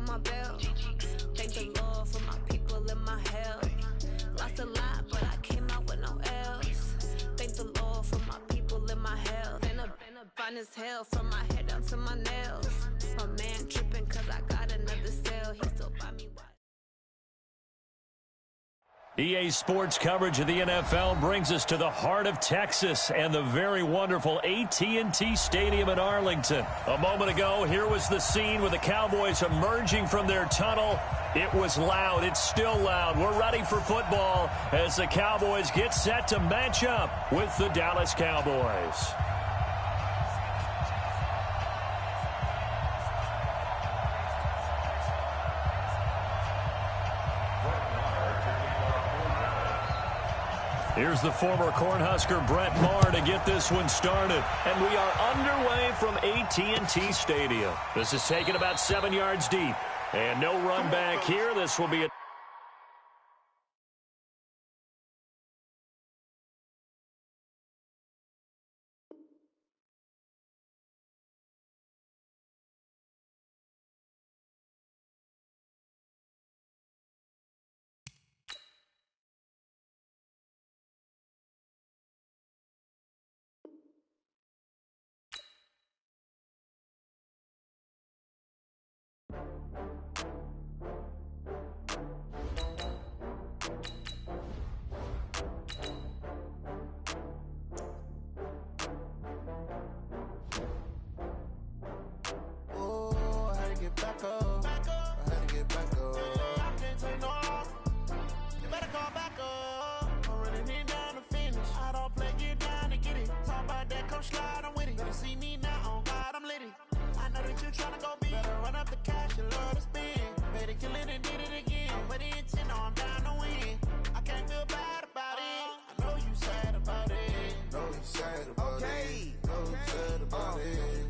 on my belt. Thank the Lord for my people in my health. Lost a lot, but I came out with no else. Thank the Lord for my people in my health. Been a fine as hell from my head down to my nails. My man tripping cause I got another cell. He still buy me watch. EA Sports coverage of the NFL brings us to the heart of Texas and the very wonderful AT&T Stadium in Arlington. A moment ago, here was the scene with the Cowboys emerging from their tunnel. It was loud. It's still loud. We're ready for football as the Cowboys get set to match up with the Dallas Cowboys. Here's the former Cornhusker Brett Maher to get this one started. And we are underway from AT&T Stadium. This is taken about 7 yards deep. And no run back here. This will be a...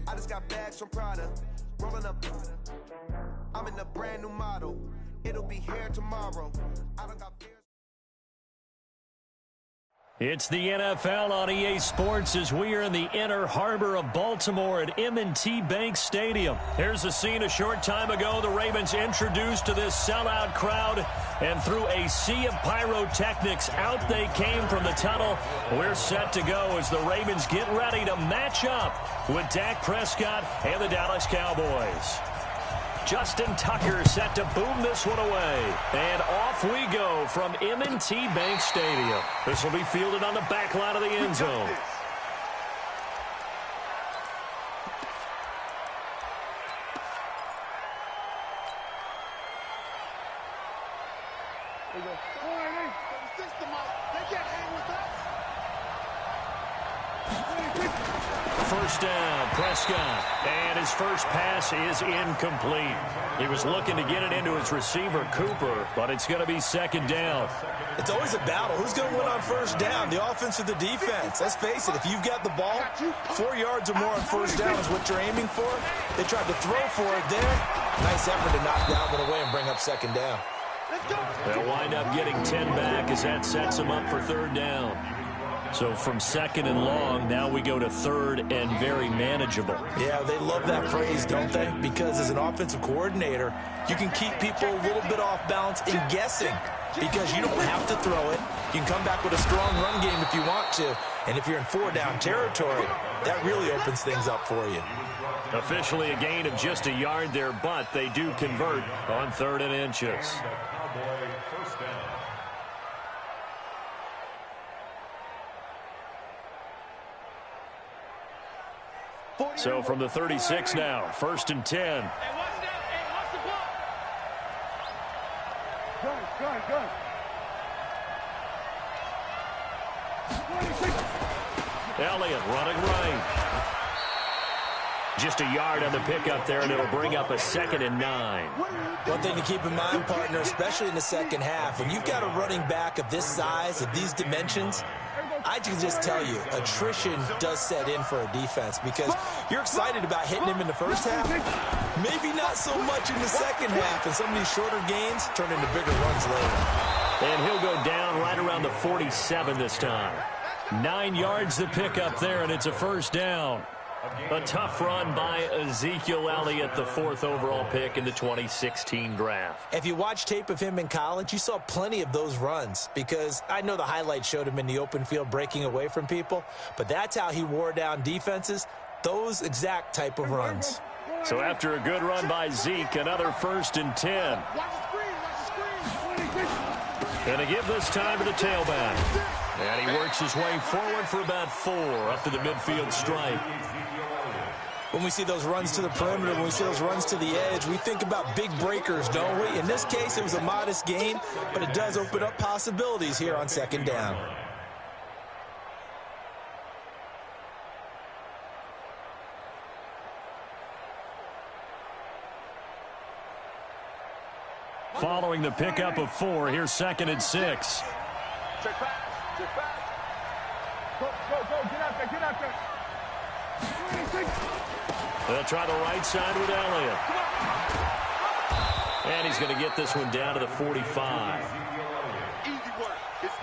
I just got bags from Prada, rolling up. I'm in a brand new model. It'll be here tomorrow. I don't got beers. It's the NFL on EA Sports as we are in the inner harbor of Baltimore at M&T Bank Stadium. Here's a scene a short time ago. The Ravens introduced to this sellout crowd, and through a sea of pyrotechnics, out they came from the tunnel. We're set to go as the Ravens get ready to match up with Dak Prescott and the Dallas Cowboys. Justin Tucker set to boom this one away. And off we go from M&T Bank Stadium. This will be fielded on the back line of the end zone. First down, Prescott, and his first pass is incomplete. He was looking to get it into his receiver, Cooper, but it's going to be second down. It's always a battle. Who's going to win on first down, the offense or the defense? Let's face it, if you've got the ball, 4 yards or more on first down is what you're aiming for. They tried to throw for it there. Nice effort to knock that one away and bring up second down. They'll wind up getting 10 back as that sets them up for third down. So from second and long, now we go to third and very manageable. Yeah, they love that phrase, don't they? Because as an offensive coordinator, you can keep people a little bit off balance in guessing because you don't have to throw it. You can come back with a strong run game if you want to. And if you're in four-down territory, that really opens things up for you. Officially a gain of just a yard there, but they do convert on 3rd and inches. So from the 36 now, 1st and 10. Hey, watch that. Hey, watch the block. Elliott running right. Just a yard on the pickup there, and it'll bring up a 2nd and 9. One thing to keep in mind, partner, especially in the second half, when you've got a running back of this size, of these dimensions, I can just tell you, attrition does set in for a defense because you're excited about hitting him in the first half. Maybe not so much in the second half, and some of these shorter gains turn into bigger runs later. And he'll go down right around the 47 this time. 9 yards to pick up there, and it's a first down. A tough run by Ezekiel Elliott, the 4th overall pick in the 2016 draft. If you watch tape of him in college, you saw plenty of those runs, because I know the highlights showed him in the open field breaking away from people, but that's how he wore down defenses, those exact type of runs. So after a good run by Zeke, another 1st and 10. Going to give this time to the tailback. And he works his way forward for about 4 up to the midfield stripe. When we see those runs to the perimeter, when we see those runs to the edge, we think about big breakers, don't we? In this case, it was a modest gain, but it does open up possibilities here on 2nd down. Following the pickup of 4, here's 2nd and 6. Check back. Check back. Go, get out there, get out there. They'll try the right side with Elliott. And he's going to get this one down to the 45.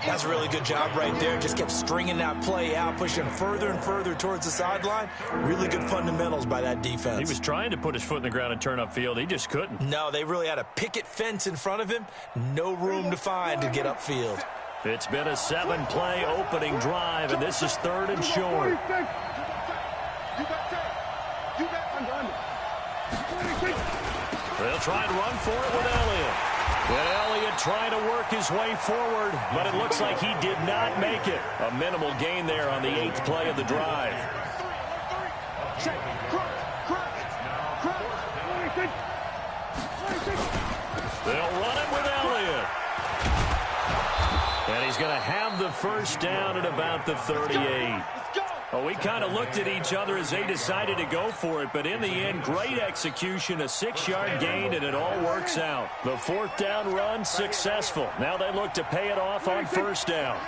That's a really good job right there. Just kept stringing that play out, pushing further and further towards the sideline. Really good fundamentals by that defense. He was trying to put his foot in the ground and turn upfield. He just couldn't. No, they really had a picket fence in front of him. No room to find to get upfield. It's been a 7-play opening drive, and this is 3rd and short. They'll try and run for it with Elliott. And Elliott trying to work his way forward, but it looks like he did not make it. A minimal gain there on the 8th play of the drive. They'll run it with Elliott. And he's going to have the 1st down at about the 38. Well, we kind of looked at each other as they decided to go for it, but in the end, great execution, a 6-yard gain, and it all works out. The 4th down run successful. Now they look to pay it off on 1st down.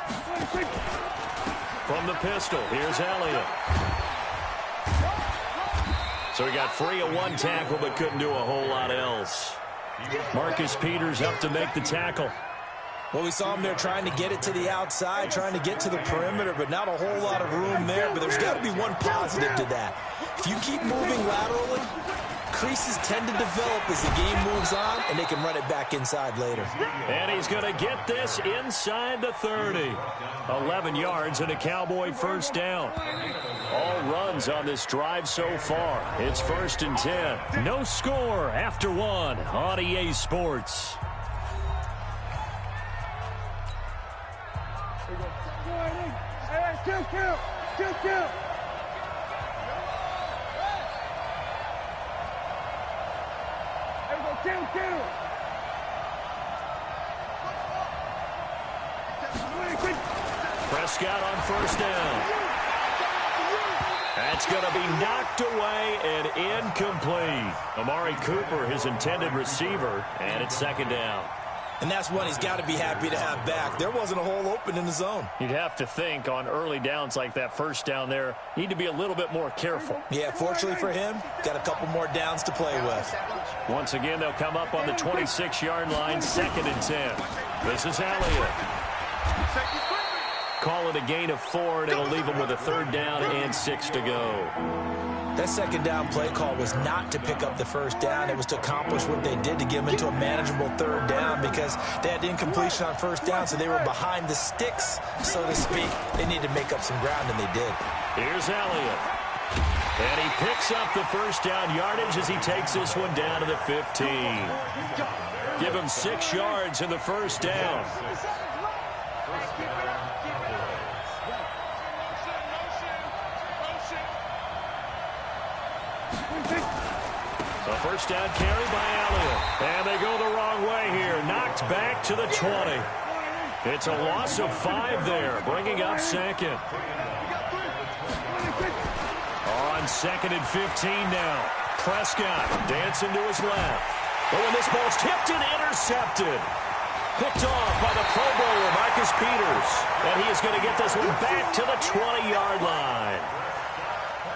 From the pistol, here's Elliott. So he got free of 1 tackle, but couldn't do a whole lot else. Marcus Peters up to make the tackle. Well, we saw him there trying to get it to the outside, trying to get to the perimeter, but not a whole lot of room there. But there's got to be one positive to that. If you keep moving laterally, creases tend to develop as the game moves on, and they can run it back inside later. And he's going to get this inside the 30. 11 yards and a Cowboy 1st down. All runs on this drive so far. It's 1st and 10. No score after 1 on EA Sports. Kill. Kill. Prescott on 1st down. That's going to be knocked away and incomplete. Amari Cooper, his intended receiver, and it's 2nd down. And that's one he's got to be happy to have back. There wasn't a hole open in the zone. You'd have to think on early downs like that 1st down there, need to be a little bit more careful. Yeah, fortunately for him, got a couple more downs to play with. Once again, they'll come up on the 26-yard line, 2nd and 10. This is Elliott. Call it a gain of 4, and it'll leave him with a 3rd down and 6 to go. That 2nd down play call was not to pick up the 1st down. It was to accomplish what they did to get them into a manageable 3rd down, because they had incompletion on 1st down, so they were behind the sticks, so to speak. They needed to make up some ground, and they did. Here's Elliott. And he picks up the 1st down yardage as he takes this one down to the 15. Give him 6 yards in the 1st down. So 1st down carry by Elliott. And they go the wrong way here. Knocked back to the 20. It's a loss of 5 there, bringing up 2nd. On 2nd and 15 now. Prescott dancing to his left. But when this ball's tipped and intercepted. Picked off by the Pro Bowler, Marcus Peters. And he is going to get this one back to the 20-yard line.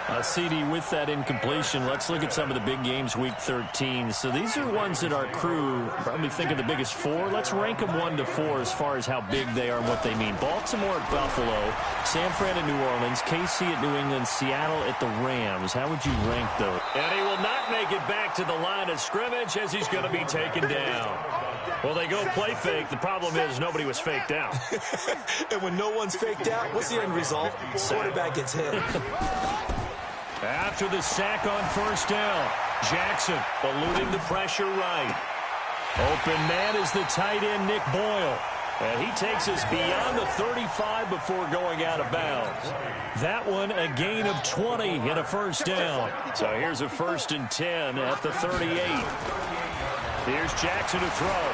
A CD with that incompletion. Let's look at some of the big games week 13. So these are ones that our crew probably think are the biggest four. Let's rank them 1 to 4 as far as how big they are and what they mean. Baltimore at Buffalo, San Fran at New Orleans, KC at New England, Seattle at the Rams. How would you rank those? And he will not make it back to the line of scrimmage as he's going to be taken down. Well, they go play fake. The problem is nobody was faked out. And when no one's faked out, what's the end result? Quarterback gets hit. After the sack on first down, Jackson eluding the pressure right. Open man is the tight end, Nick Boyle. And he takes us beyond the 35 before going out of bounds. That one a gain of 20 and a first down. So here's a 1st and 10 at the 38. Here's Jackson to throw.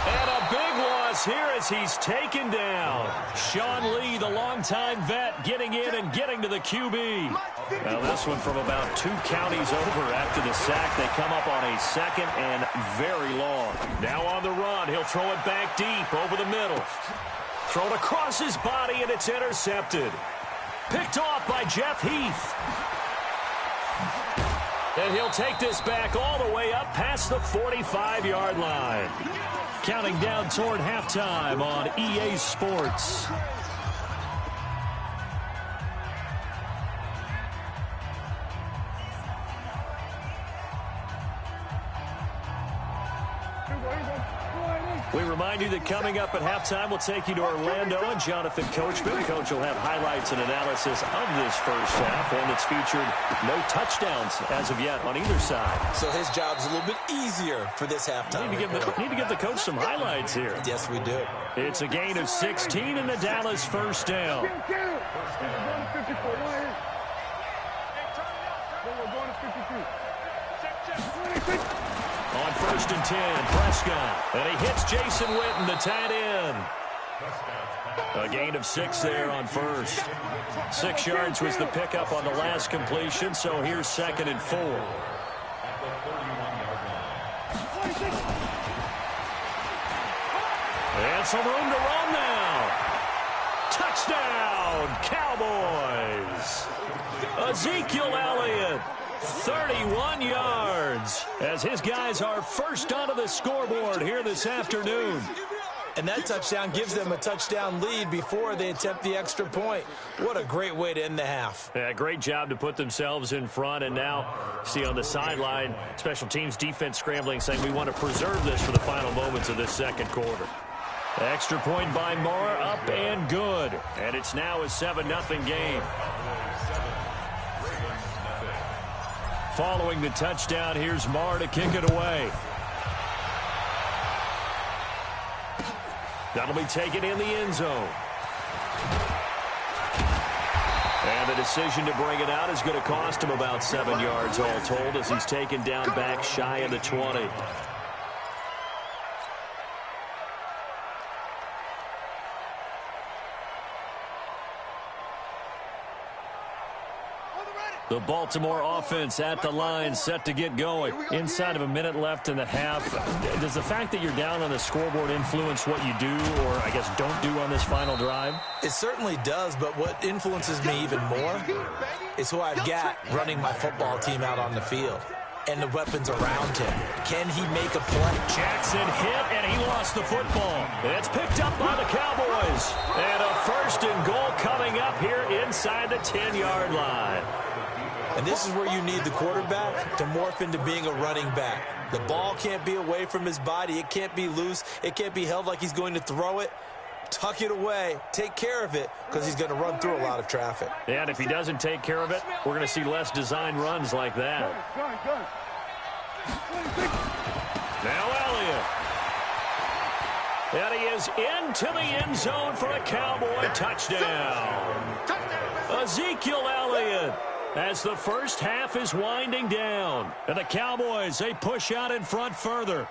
And a big loss here as he's taken down. Sean Lee, the longtime vet, getting in and getting to the QB. Now this one from about 2 counties over after the sack. They come up on a 2nd and very long. Now on the run, he'll throw it back deep over the middle. Thrown across his body and it's intercepted. Picked off by Jeff Heath. And he'll take this back all the way up past the 45-yard line. Counting down toward halftime on EA Sports. We remind you that coming up at halftime, we'll take you to Orlando and Jonathan Coachman. Coach will have highlights and analysis of this first half, one that's featured no touchdowns as of yet on either side. So his job's a little bit easier for this halftime. Need to give the coach some highlights here. Yes, we do. It's a gain of 16 in the Dallas first down. On 1st and 10, Prescott. And he hits Jason Witten, the tight end. A gain of 6 there on first. 6 yards was the pickup on the last completion, so here's 2nd and 4. And some room to run now. Touchdown, Cowboys. Ezekiel Elliott. 31 yards as his guys are first onto the scoreboard here this afternoon. And that touchdown gives them a touchdown lead before they attempt the extra point. What a great way to end the half. Yeah, great job to put themselves in front. And now, see on the sideline, special teams defense scrambling, saying we want to preserve this for the final moments of this second quarter. Extra point by Mara, up and good. And it's now a 7-0 game. Following the touchdown, here's Marr to kick it away. That'll be taken in the end zone. And the decision to bring it out is going to cost him about 7 yards all told as he's taken down back shy of the 20. The Baltimore offense at the line, set to get going. Inside of a minute left in the half. Does the fact that you're down on the scoreboard influence what you do, or I guess don't do on this final drive? It certainly does, but what influences me even more is who I've got running my football team out on the field and the weapons around him. Can he make a play? Jackson hit, and he lost the football. It's picked up by the Cowboys. And a 1st and goal coming up here inside the 10-yard line. And this is where you need the quarterback to morph into being a running back. The ball can't be away from his body. It can't be loose. It can't be held like he's going to throw it. Tuck it away. Take care of it because he's going to run through a lot of traffic. And if he doesn't take care of it, we're going to see less design runs like that. Now Elliott. And he is into the end zone for a Cowboy touchdown. Ezekiel Elliott. As the first half is winding down. And the Cowboys, they push out in front further.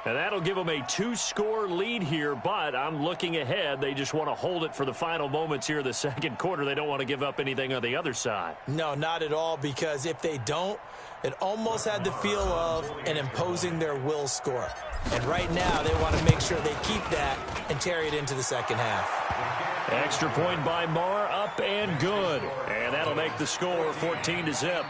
And that'll give them a 2-score lead here, but I'm looking ahead. They just want to hold it for the final moments here of the second quarter. They don't want to give up anything on the other side. No, not at all, because if they don't, it almost had the feel of an imposing their will score. And right now, they want to make sure they keep that and carry it into the second half. Extra point by Marr, up and good. And that'll make the score 14-0.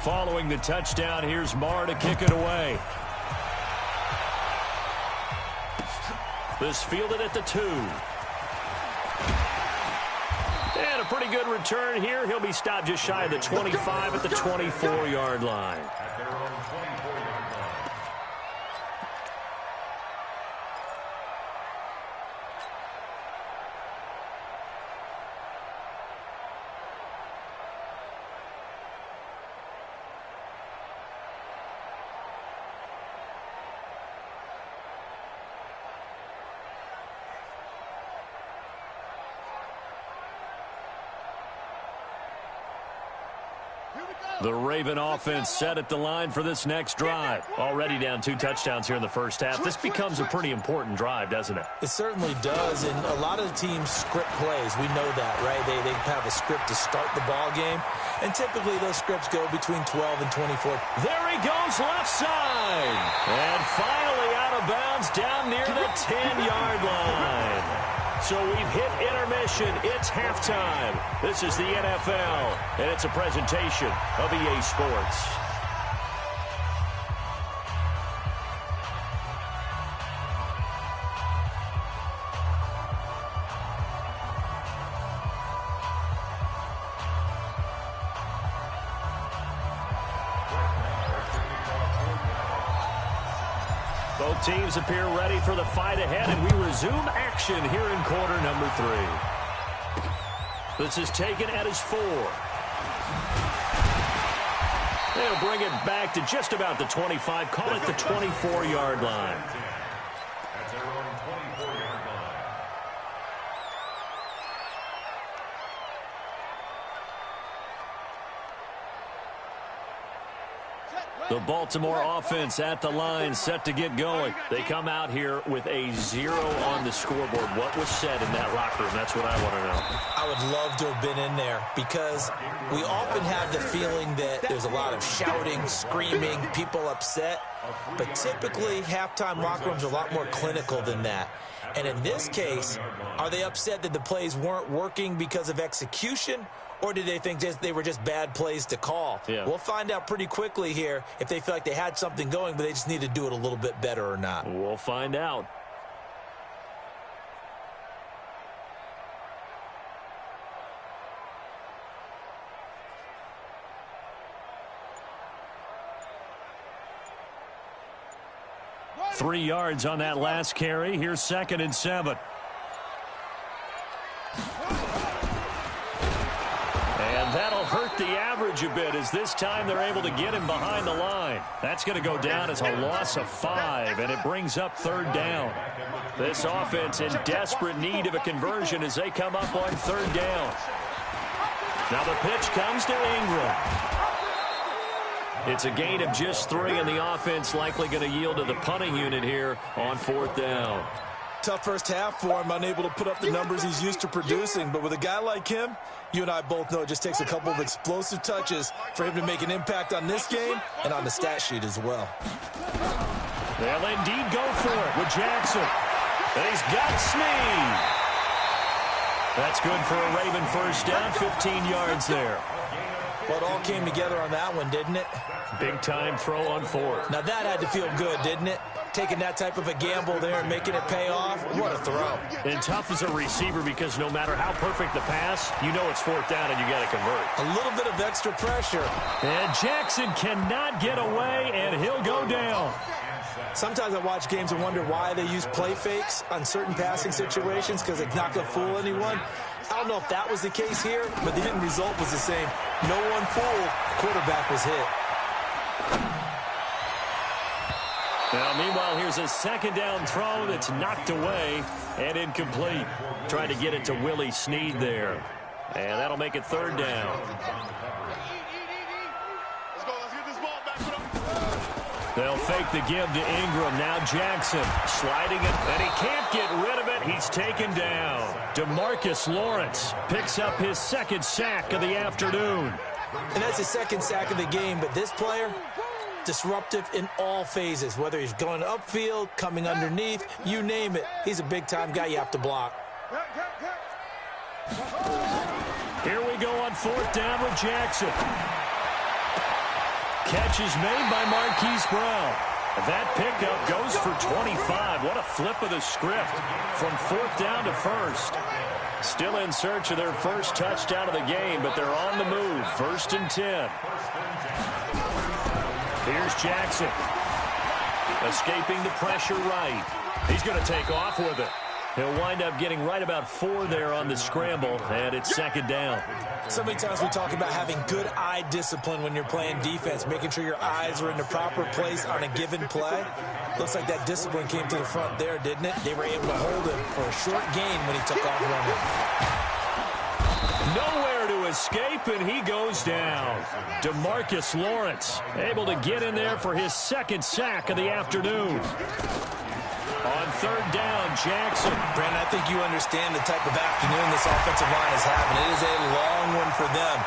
Following the touchdown, here's Marr to kick it away. This fielded at the 2. And a pretty good return here. He'll be stopped just shy of the 25 at the 24-yard line. The Raven offense set at the line for this next drive. Already down 2 touchdowns here in the first half. This becomes a pretty important drive, doesn't it? It certainly does, and a lot of the teams script plays. We know that, right? They have a script to start the ball game, and typically those scripts go between 12 and 24. There he goes, left side. And finally out of bounds down near the 10-yard line. So we've hit intermission. It's halftime. This is the NFL, and it's a presentation of EA Sports. Both teams appear ready for the fight ahead, and we resume action here in quarter number 3. This is taken at his 4. They'll bring it back to just about the 25, call it the 24-yard line. At their own 24-yard line. The Baltimore offense at the line, set to get going. They come out here with a 0 on the scoreboard. What was said in that locker room? That's what I want to know. I would love to have been in there, because we often have the feeling that there's a lot of shouting, screaming, people upset. But typically, halftime locker rooms are a lot more clinical than that. And in this case, are they upset that the plays weren't working because of execution? Or did they think they were just bad plays to call? Yeah. We'll find out pretty quickly here if they feel like they had something going, but they just need to do it a little bit better or not. We'll find out. Right. 3 yards on that last carry. Here's 2nd and 7. That'll hurt the average a bit, as this time they're able to get him behind the line. That's going to go down as a loss of 5, and it brings up 3rd down. This offense in desperate need of a conversion as they come up on 3rd down. Now the pitch comes to Ingram. It's a gain of just 3, and the offense likely going to yield to the punting unit here on 4th down. Tough first half for him, unable to put up the numbers he's used to producing. But with a guy like him, you and I both know it just takes a couple of explosive touches for him to make an impact on this game and on the stat sheet as well. They'll indeed go for it with Jackson. And he's got Snead. That's good for a Raven first down, 15 yards there. Well, it all came together on that one, didn't it? Big-time throw on 4th. Now that had to feel good, didn't it? Taking that type of a gamble there and making it pay off. What a throw. And tough as a receiver, because no matter how perfect the pass, you know it's 4th down and you got to convert. A little bit of extra pressure. And Jackson cannot get away, and he'll go down. Sometimes I watch games and wonder why they use play fakes on certain passing situations, because it's not going to fool anyone. I don't know if that was the case here, but the end result was the same. No one fooled. Quarterback was hit. Now, meanwhile, here's a second down throw that's knocked away and incomplete. Trying to get it to Willie Snead there. And that'll make it third down. Let's go. Let's get this ball back. They'll fake the give to Ingram. Now Jackson sliding it, and he can't get rid of it. He's taken down. DeMarcus Lawrence picks up his second sack of the afternoon. And that's his second sack of the game, but this player, disruptive in all phases, whether he's going upfield, coming underneath, you name it. He's a big-time guy you have to block. Here we go on fourth down with Jackson. Catch is made by Marquise Brown. That pickup goes for 25. What a flip of the script from fourth down to first. Still in search of their first touchdown of the game, but they're on the move. First and 10. Here's Jackson. Escaping the pressure right. He's going to take off with it. He'll wind up getting right about 4 there on the scramble, and it's second down. So many times we talk about having good eye discipline when you're playing defense, making sure your eyes are in the proper place on a given play. Looks like that discipline came to the front there, didn't it? They were able to hold him for a short gain when he took off running. Nowhere to escape, and he goes down. DeMarcus Lawrence able to get in there for his second sack of the afternoon. On third down, Jackson. Brandon, I think you understand the type of afternoon this offensive line is having. It is a long one for them.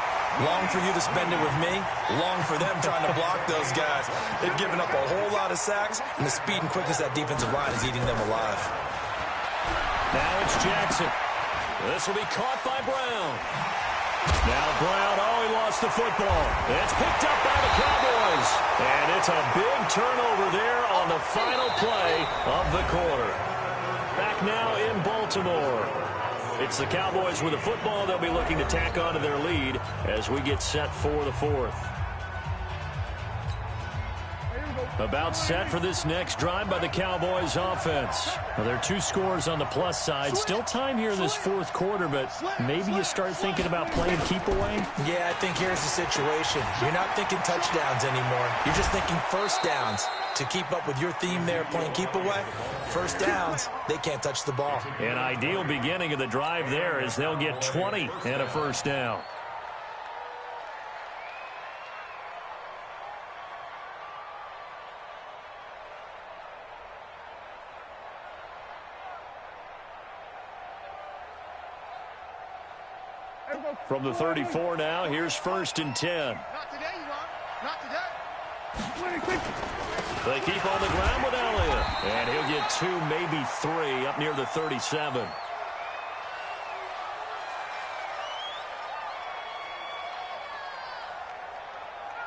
Long for you to spend it with me. Long for them trying to block those guys. They've given up a whole lot of sacks, and the speed and quickness of that defensive line is eating them alive. Now it's Jackson. This will be caught by Brown. Now Brown, he lost the football. It's picked up by the Cowboys. And it's a big turnover there on the final play of the quarter. Back now in Baltimore. It's the Cowboys with the football. They'll be looking to tack on to their lead as we get set for the fourth. About set for this next drive by the Cowboys offense. Now, there are 2 scores on the plus side. Still time here in this fourth quarter, but maybe you start thinking about playing keep away? Yeah, I think here's the situation. You're not thinking touchdowns anymore. You're just thinking first downs. To keep up with your theme there, playing keep away, first downs, they can't touch the ball. An ideal beginning of the drive there as they'll get 20 and a first down. From the 34 now, here's first and 10. Not today, you are. Not today. They keep on the ground with Elliott. And he'll get 2, maybe 3 up near the 37.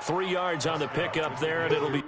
Three yards on the pickup there, and it'll be